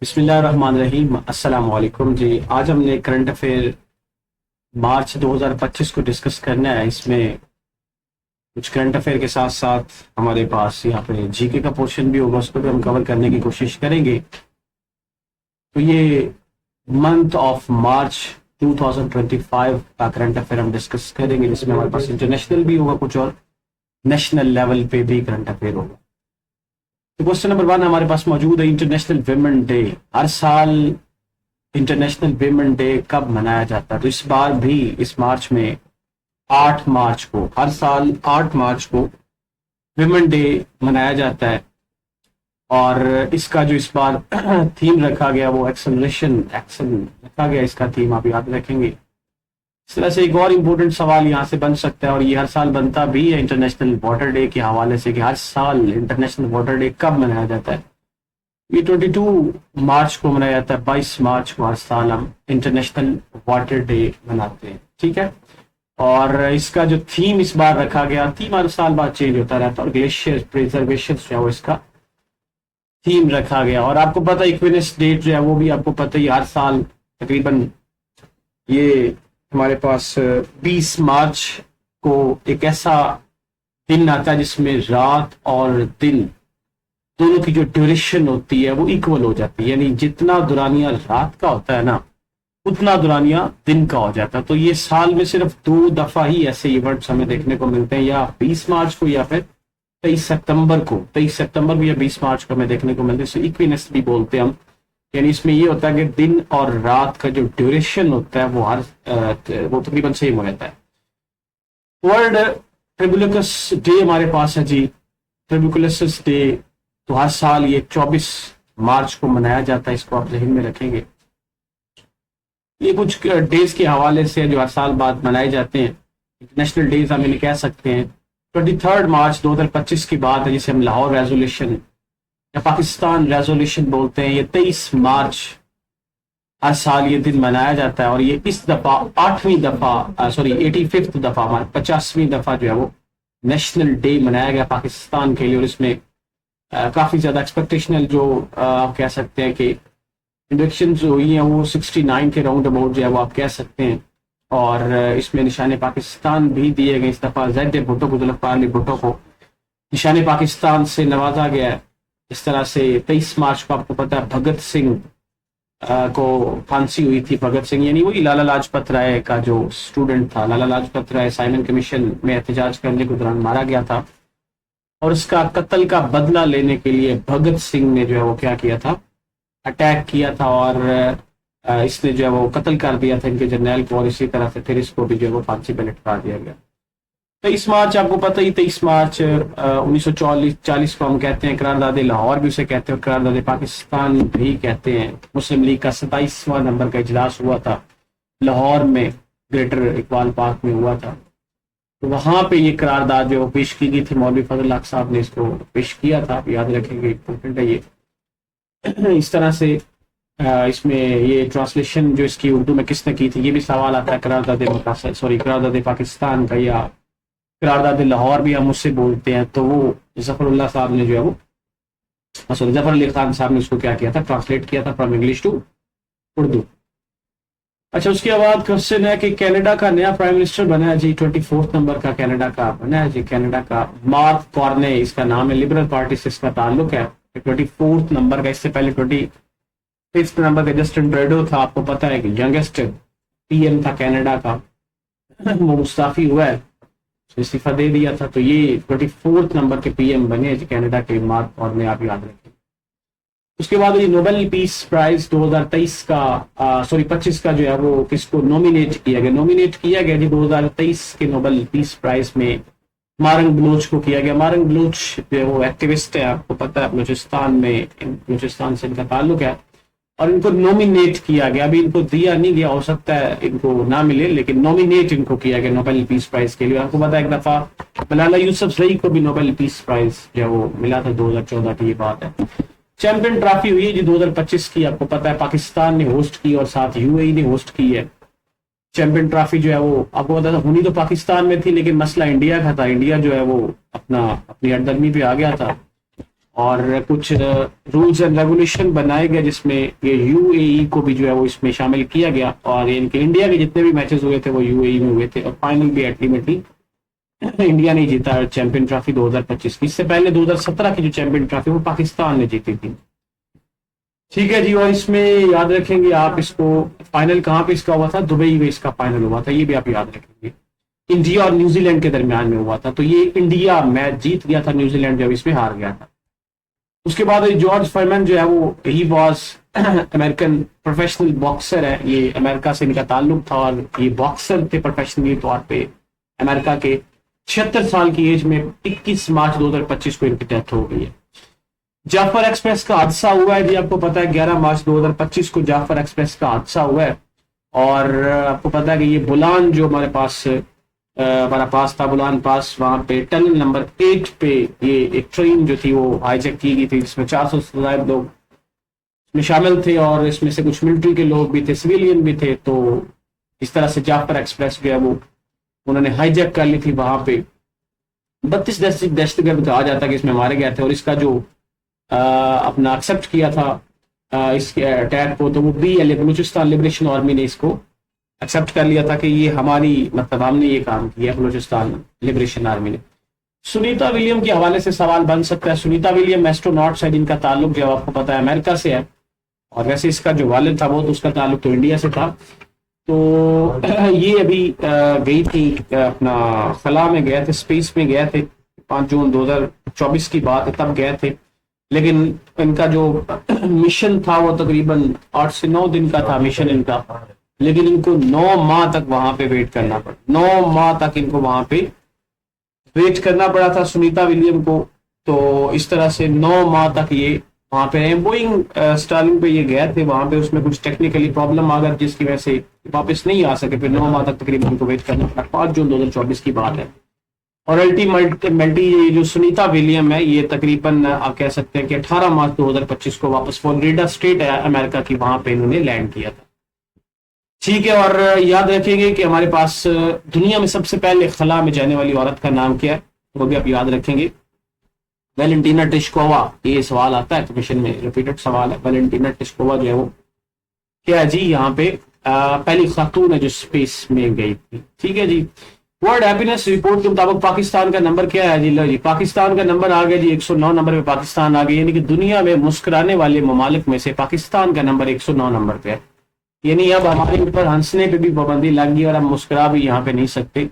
बिस्मिल्लाहिर्रहमानिर्रहीम। अस्सलाम वालेकुम जी। आज हमने करंट अफेयर मार्च 2025 को डिस्कस करना है। इसमें कुछ करंट अफेयर के साथ साथ हमारे पास यहाँ पे जीके का पोर्शन भी होगा, उसको भी हम कवर करने की कोशिश करेंगे। तो ये मंथ ऑफ मार्च 2025 का करंट अफेयर हम डिस्कस करेंगे, जिसमें हमारे पास इंटरनेशनल भी होगा कुछ और नेशनल लेवल पे भी करंट अफेयर होगा। तो क्वेश्चन नंबर 1 हमारे पास मौजूद है, इंटरनेशनल विमेन डे। हर साल इंटरनेशनल विमेन डे कब मनाया जाता है? तो इस बार भी इस मार्च में 8 मार्च को, हर साल 8 मार्च को विमेन डे मनाया जाता है। और इसका जो इस बार थीम रखा गया वो एक्सेलरेशन एक्शन रखा गया, इसका थीम आप याद रखेंगे। इस तरह से एक और इम्पोर्टेंट सवाल यहाँ से बन सकता है, और ये हर साल बनता भी है इंटरनेशनल वाटर डे के हवाले से, कि हर साल इंटरनेशनल वाटर डे कब मनाया जाता है। ये 22 मार्च को मनाया जाता है। 22 मार्च को हर साल हम इंटरनेशनल वाटर डे मनाते हैं, ठीक है। और इसका जो थीम इस बार रखा गया, थीम हर साल बाद चेंज होता रहता है, और ग्लेशियर प्रिजर्वेशन जो है वो इसका थीम रखा गया। और आपको पता है इक्विनेस डेट जो है वो भी आपको पता ही, हर साल तकरीबन ये हमारे पास 20 मार्च को एक ऐसा दिन आता है जिसमें रात और दिन दोनों की जो ड्यूरेशन होती है वो इक्वल हो जाती है, यानी जितना दुरानिया रात का होता है ना, उतना दुरानिया दिन का हो जाता है। तो ये साल में सिर्फ 2 दफा ही ऐसे इवेंट्स हमें देखने को मिलते हैं, या 20 मार्च को या फिर 23 सितंबर को। 23 सितंबर को या 20 मार्च को हमें देखने को मिलते हैं। इसे इक्विनेस भी बोलते हैं हम। यानी इसमें ये होता है कि दिन और रात का जो ड्यूरेशन होता है वो तकरीबन सेम हो जाता है। वर्ल्ड ट्रिब्यूलस डे हमारे पास है जी, ट्रिब्यूलस डे। तो हर साल ये 24 मार्च को मनाया जाता है, इसको आप जहन में रखेंगे। ये कुछ डेज के हवाले से जो हर साल बाद मनाए जाते हैं, इंटरनेशनल डेज हम इन्हें कह सकते हैं। 23 मार्च 2025 की बात है, जिसे हम लाहौर रेजोल्यूशन या पाकिस्तान रेजोल्यूशन बोलते हैं। ये 23 मार्च हर साल ये दिन मनाया जाता है, और ये इस दफा 85th दफा, हमारा 50वीं दफा जो है वो नेशनल डे मनाया गया पाकिस्तान के लिए। और इसमें काफी ज्यादा एक्सपेक्टेशनल जो आप कह सकते हैं कि इंडक्शन हुई है वो 69 के राउंड अबाउट जो है वो आप कह सकते हैं। और इसमें निशाने पाकिस्तान भी दिए गए। इस दफा ज़ैद भुट्टो को, जुल्फ़िकार अली भुट्टो को निशाने पाकिस्तान से नवाजा गया है। इस तरह से 23 मार्च को आपको पता है भगत सिंह को फांसी हुई थी। भगत सिंह यानी वही लाला लाजपत राय का जो स्टूडेंट था। लाला लाजपत राय साइमन कमीशन में एहतजाज करने के दौरान मारा गया था, और उसका कत्ल का बदला लेने के लिए भगत सिंह ने जो है वो क्या किया था, अटैक किया था, और इसने जो है वो कत्ल कर दिया था इनके जर्नैल को, और इसी तरह से फिर इसको भी जो है वो फांसी पे लटका दिया गया। 23 मार्च आपको पता ही, 23 मार्च 1940 को हम कहते हैं करारदाद लाहौर भी उसे कहते हैं, करारदाद पाकिस्तान भी कहते हैं। मुस्लिम लीग का 27वां नंबर का इजलास हुआ था लाहौर में, ग्रेटर इकबाल पार्क में हुआ था। तो वहां पे ये करारदाद जो पेश की गई थी, मौलवी फजल हक साहब ने इसको पेश किया था। आप याद रखेंगे, इंपॉर्टेंट है ये। इस तरह से इसमें ये ट्रांसलेशन जो इसकी उर्दू में किसने की थी, ये भी सवाल आता है। करारदाद पाकिस्तान का या करारदाद लाहौर भी हम उससे बोलते हैं, तो वो जफरुल्लाह साहब ने जो है वो, जफर अली खान साहब ने उसको क्या किया था, ट्रांसलेट किया था फ्रॉम इंग्लिश टू उर्दू। अच्छा, उसके बाद क्वेश्चन है कि कनाडा का नया प्राइम मिनिस्टर बना है जी, 24 नंबर का कनाडा का बना है जी। कनाडा का मार्क कार्ने इसका नाम है, लिबरल पार्टी से इसका ताल्लुक है। 24 नंबर का, इससे पहले 25 नंबर का जस्टिन ट्रूडो था। आपको पता है कि यंगेस्ट पीएम था कनाडा का, वो मुस्ताफी हुआ है, इस्तीफा दे दिया था। तो ये 24 नंबर के पीएम बने कनाडा के, मार्क कार्ने, आप याद रखें। उसके बाद ये नोबेल पीस प्राइज 2023 का 25 का जो है वो किसको नॉमिनेट किया गया जी 2023 के नोबेल पीस प्राइज में मारंग बलोच को किया गया। मारंग बलोच जो है वो एक्टिविस्ट है, आपको पता है, बलूचिस्तान से इनका ताल्लुक है, और इनको नॉमिनेट किया गया। अभी इनको दिया नहीं गया, हो सकता है इनको ना मिले, लेकिन नॉमिनेट इनको किया गया नोबेल पीस प्राइज के लिए। आपको पता है एक दफा मलाला यूसुफजई को भी नोबेल पीस प्राइज जो है वो मिला था 2014 की, ये बात है। चैंपियन ट्रॉफी हुई है जी 2025 की, आपको पता है पाकिस्तान ने होस्ट की और साथ यूएई ने होस्ट की है। चैंपियन ट्रॉफी जो है वो आपको पता था होनी तो पाकिस्तान में थी, लेकिन मसला इंडिया का था। इंडिया जो है वो अपनी हटदर्मी पे आ गया था, और कुछ रूल्स एंड रेगुलेशन बनाए गए जिसमें ये यूएई को भी जो है वो इसमें शामिल किया गया, और इनके इंडिया के जितने भी मैचेस हुए थे वो यूएई में हुए थे, और फाइनल भी अल्टीमेटली इंडिया ने जीता चैंपियन ट्रॉफी 2025 की। इससे पहले 2017 की जो चैंपियन ट्रॉफी वो पाकिस्तान ने जीती थी। ठीक है जी, और इसमें याद रखेंगे आप इसको, फाइनल कहाँ पे इसका हुआ था, दुबई में इसका फाइनल हुआ था, ये भी आप याद रखेंगे। इंडिया और न्यूजीलैंड के दरमियान में हुआ था, तो ये इंडिया मैच जीत गया था, न्यूजीलैंड जब इसमें हार गया था। उसके बाद जॉर्ज फॉरमैन जो है वो he was American professional boxer है, ये अमेरिका से इनका ताल्लुक था और ये बॉक्सर थे प्रोफेशनली तौर पे अमेरिका के। 76 साल की एज में 21 मार्च 2025 को इनकी डेथ हो गई है। जाफर एक्सप्रेस का हादसा हुआ है जी, आपको पता है 11 मार्च 2025 को जाफर एक्सप्रेस का हादसा हुआ है, और आपको पता है कि ये बुलान जो हमारा पास था, बुलान पास, वहां पे टनल नंबर 8 पे ये एक ट्रेन जो थी वो हाईजैक की गई थी, जिसमें 400 से ज्यादा लोग इसमें शामिल थे, और इसमें से कुछ मिलिट्री के लोग भी थे, सिविलियन भी थे। तो इस तरह से जाफर एक्सप्रेस जो है वो उन्होंने हाईजैक कर ली थी। वहां पे 32 दहशतगर्द कहा जाता है कि इसमें मारे गए थे, और इसका जो अपना एक्सेप्ट किया था इसके अटैक को, तो वो BLA बलूचिस्तान लिबरेशन आर्मी ने इसको एक्सेप्ट कर लिया था कि ये हमारी, मतलब हमने ये काम किया, बलूचिस्तान लिबरेशन आर्मी ने। सुनीता विलियम के हवाले से सवाल बन सकता है। सुनीता विलियम एस्ट्रोनॉट है जिनका ताल्लुक जो आपको पता है अमेरिका से है, और वैसे इसका जो वालिद था वो तो उसका ताल्लुक तो इंडिया से था। तो ये अभी गई थी अपना खला में गए थे, स्पेस में गए थे, 5 जून 2024 की बात है, तब गए थे। लेकिन इनका जो मिशन था वो तकरीबन 8 से 9 दिन का था मिशन इनका, लेकिन इनको 9 माह तक वहां पे वेट करना पड़ा, 9 माह तक इनको वहां पे वेट करना पड़ा था सुनीता विलियम को। तो इस तरह से 9 माह तक ये वहां पे बोइंग स्टार्लिंग पे ये गए थे, वहां पे उसमें कुछ टेक्निकली प्रॉब्लम आ गई जिसकी वजह से वापस नहीं आ सके, फिर 9 माह तक तकरीबन इनको वेट करना पड़ा। 5 जून 2024 की बात है। और अल्टीमेटली ये जो सुनीता विलियम है ये तकरीबन आप कह सकते हैं कि 18 मार्च 2025 को वापस फ्लोरिडा स्टेट है अमेरिका की, वहां पे इन्होंने लैंड किया था। ठीक है, और याद रखेंगे कि हमारे पास दुनिया में सबसे पहले खला में जाने वाली औरत का नाम क्या है, वो भी आप याद रखेंगे। वेलेंटीना टिश्कोवा, ये सवाल आता है कमीशन में, रिपीटेड सवाल है। वेलेंटीना टिश्कोवा जो है वो क्या है जी, यहाँ पे पहली खातून है जो स्पेस में गई थी। ठीक है जी। वर्ल्ड हैप्पीनेस रिपोर्ट के मुताबिक पाकिस्तान का नंबर क्या है जी? लो जी, पाकिस्तान का नंबर आ गया जी 109 नंबर पे पाकिस्तान आ गया, यानी कि दुनिया में मुस्कुराने वाले ममालिक में से पाकिस्तान का नंबर 109 नंबर पे है। यानी अब हमारे ऊपर हंसने पे भी पाबंदी लग गई और हम मुस्कुरा भी यहाँ पे नहीं सकते।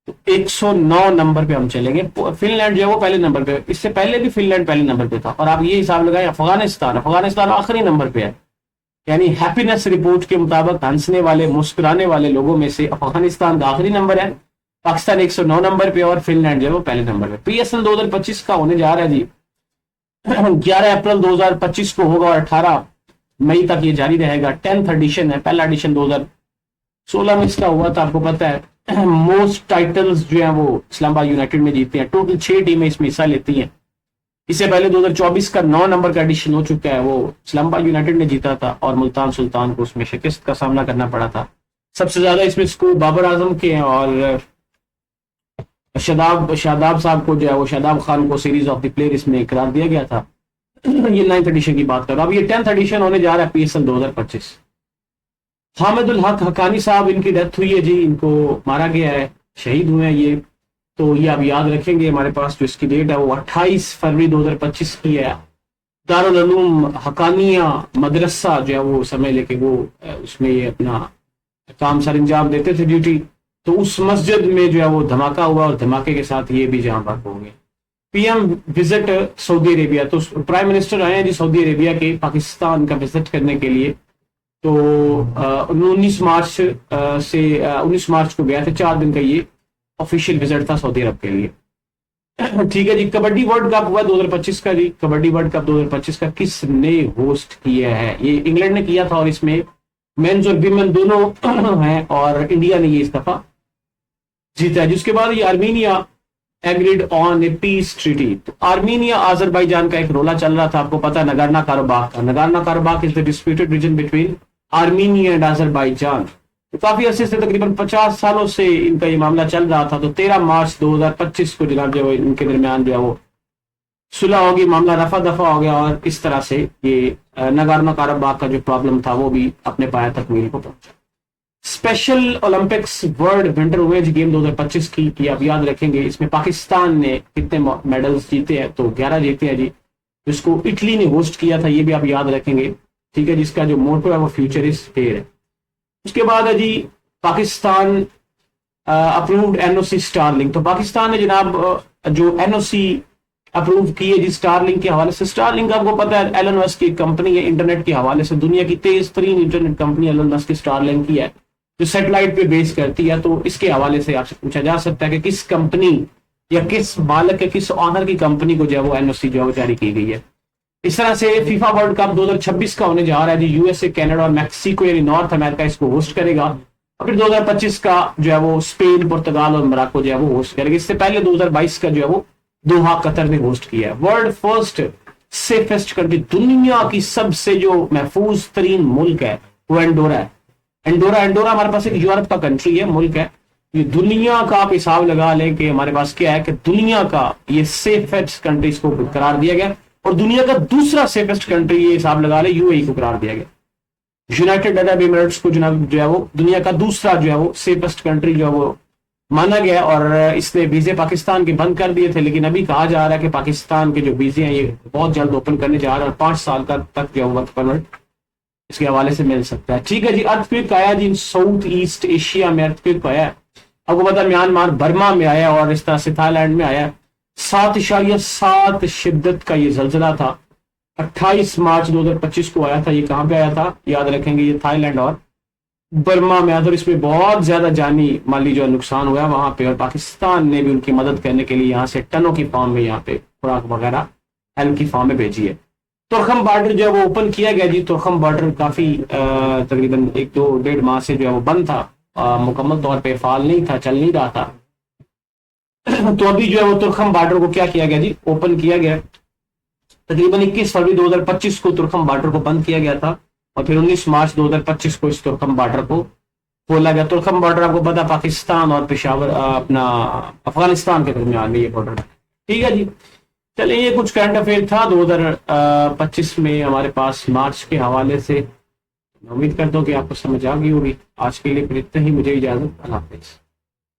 तो 109 नंबर पे हम चलेंगे। फिनलैंड जो है वो पहले नंबर पे, इससे पहले भी फिनलैंड पहले नंबर पे था, और आप ये हिसाब लगाए अफगानिस्तान आखिरी नंबर पे है। यानी हैप्पीनेस रिपोर्ट के मुताबिक हंसने वाले मुस्कुराने वाले लोगों में से अफगानिस्तान का आखिरी नंबर है, पाकिस्तान 109 नंबर पे, और फिनलैंड जो है वो पहले नंबर पे। PSL 2025 का होने जा रहा है जी 11 अप्रैल 2025 को होगा, और 18 मई तक ये जारी रहेगा। 10th एडिशन है, पहला एडिशन 2016 में इसका हुआ था, आपको पता है। मोस्ट टाइटल्स जो है वो इस्लामाबाद यूनाइटेड में जीते हैं, टोटल 6 टीमें इसमें हिस्सा लेती हैं। इससे पहले 2024 का 9 नंबर का एडिशन हो चुका है, वो इस्लामाबाद यूनाइटेड ने जीता था, और मुल्तान सुल्तान को उसमें शिकस्त का सामना करना पड़ा था। सबसे ज्यादा इसमें स्कोर बाबर आजम के हैं, और शादाब साहब को जो है वो शादाब खान को सीरीज ऑफ द प्लेयर इसमें करार दिया गया था। ये 9th एडिशन की बात कर रहा हूं। अब ये 10th एडिशन होने जा रहा है PSL 2025। हामिदुल हक हकानी साहब, इनकी डेथ हुई है जी, इनको मारा गया है, शहीद हुए हैं ये। तो ये आप याद रखेंगे, हमारे पास जो इसकी डेट है वो 28 फरवरी 2025 की है। दारुल उलूम हकानिया मदरसा जो है वो समय लेके वो उसमें ये अपना काम सर अंजाम देते थे, ड्यूटी। तो उस मस्जिद में जो है वो धमाका हुआ, और धमाके के साथ ये भी जहां पर होंगे। PM विजिट सऊदी अरेबिया, तो प्राइम मिनिस्टर आए हैं जी सऊदी अरेबिया के पाकिस्तान का विजिट करने के लिए। तो 19 मार्च को गया था, 4 दिन का ये ऑफिशियल विजिट था सऊदी अरब के लिए। ठीक है जी। कबड्डी वर्ल्ड कप हुआ 2025 का जी। कबड्डी वर्ल्ड कप 2025 का किसने होस्ट किया है? ये इंग्लैंड ने किया था, और इसमें मेंस और विमेन दोनों हैं, और इंडिया ने ये इस दफा जीता है। जिसके बाद ये Armenia agreed on a peace treaty. तो आर्मीनिया अजरबैजान का एक रोला चल रहा था, आपको पता है, नगोर्नो कराबाख का। Nagorno Karabakh is the disputed region between Armenia and Azerbaijan. तो काफी अरसे से, तकरीबन 50 सालों से इनका ये मामला चल रहा था। तो 13 मार्च 2025 को जनाब जो इनके दरमियान जो है वो सुलह होगी, मामला रफा दफा हो गया और इस तरह से ये नगार्नो काराबाग का जो प्रॉब्लम था वो भी अपने पाया तकमील को पहुंचा। Special Olympics world winter women's game 2025 की ये आप याद रखेंगे, इसमें पाकिस्तान ने कितने मेडल्स जीते हैं, तो 11 जीते हैं जी। जिसको इटली ने होस्ट किया था ये भी आप याद रखेंगे, ठीक है, जिसका जो मोटो है वो फ्यूचर इज फेयर है। उसके बाद है जी पाकिस्तान अप्रूव्ड एनओसी स्टारलिंक। तो पाकिस्तान ने जनाब जो एनओसी अप्रूव की है जी स्टारलिंक के हवाले से। स्टारलिंक आपको पता है एलन मस्क की कंपनी है, इंटरनेट के हवाले से दुनिया की तेज तरीन इंटरनेट कंपनी एलन मस्क की स्टारलिंक की है, जो सैटेलाइट पे बेस करती है। तो इसके हवाले से आपसे पूछा जा सकता है कि किस कंपनी या किस मालिक या किस ऑनर की कंपनी को जो है वो एनओसी जो है जारी की गई है। इस तरह से फीफा वर्ल्ड कप 2026 का होने जा रहा है जी। यूएसए, कनाडा और मैक्सिको यानी नॉर्थ अमेरिका इसको होस्ट करेगा। और फिर 2025 का जो है वो स्पेन, पुर्तगाल और मोरक्को जो है वो होस्ट करेगा। इससे पहले 2022 का जो है वो दोहा कतर ने होस्ट किया है। वर्ल्ड फर्स्ट सेफेस्ट कंट्री, दुनिया की सबसे जो महफूज तरीन मुल्क है वो एंडोरा है। एंडोरा हमारे पास एक यूरोप का कंट्री है, मुल्क है। ये दुनिया का आप हिसाब लगा लें कि हमारे पास क्या है कि दुनिया का ये सेफेस्ट कंट्रीज को करार दिया गया, और दुनिया का दूसरा सेफेस्ट कंट्री ये हिसाब लगा ले यूएई को करार दिया गया। यूनाइटेड अरब एमिरेट्स को जनाब जो है वो दुनिया का दूसरा जो है वो सेफेस्ट कंट्री जो है वो माना गया, और इसने वीजे पाकिस्तान के बंद कर दिए थे, लेकिन अभी कहा जा रहा है कि पाकिस्तान के जो वीजे हैं ये बहुत जल्द ओपन करने जा रहे हैं और 5 साल का तक जो वर्क परमिट इसके हवाले से मिल सकता है। ठीक है जी। अर्थक्वेक आया जी साउथ ईस्ट एशिया में, अर्थक्वेक आया है आपको पता, म्यांमार बर्मा में आया और इस तरह से थाईलैंड में आया। 7.7 शिद्दत का ये जल्जला था, 28 मार्च 2025 को आया था। ये कहां पे आया था याद रखेंगे, ये थाईलैंड और बर्मा में आया था। इसमें बहुत ज्यादा जानी माली जो नुकसान हुआ वहां पे, और पाकिस्तान ने भी उनकी मदद करने के लिए यहाँ से टनों की फॉर्म में यहाँ पे खुराक वगैरह हेल्प की फॉर्म में भेजी है। तुर्खम बॉर्डर जो है वो ओपन किया गया जी। तुर्खम बॉर्डर काफी तकरीबन 1-2-1.5 माह से जो है वो बंद था, मुकम्मल तौर पे फाल नहीं था, चल नहीं रहा था। तो अभी जो है वो तुर्खम बॉर्डर को क्या किया गया जी, ओपन किया गया। तकरीबन 21 फरवरी 2025 को तुर्खम बॉर्डर को बंद किया गया था, और फिर 19 मार्च 2025 को इस तुर्खम बॉर्डर को खोला गया। तुर्खम बॉर्डर आपको पता पाकिस्तान और पेशावर अपना अफगानिस्तान के दरमियान में ये बॉर्डर, ठीक है जी। चलिए ये कुछ करंट अफेयर था 2025 में हमारे पास मार्च के हवाले से। मैं उम्मीद करता हूँ कि आपको समझ आ गई होगी। आज के लिए फिर इतना ही, मुझे इजाजत, अल्लाह हाफिज।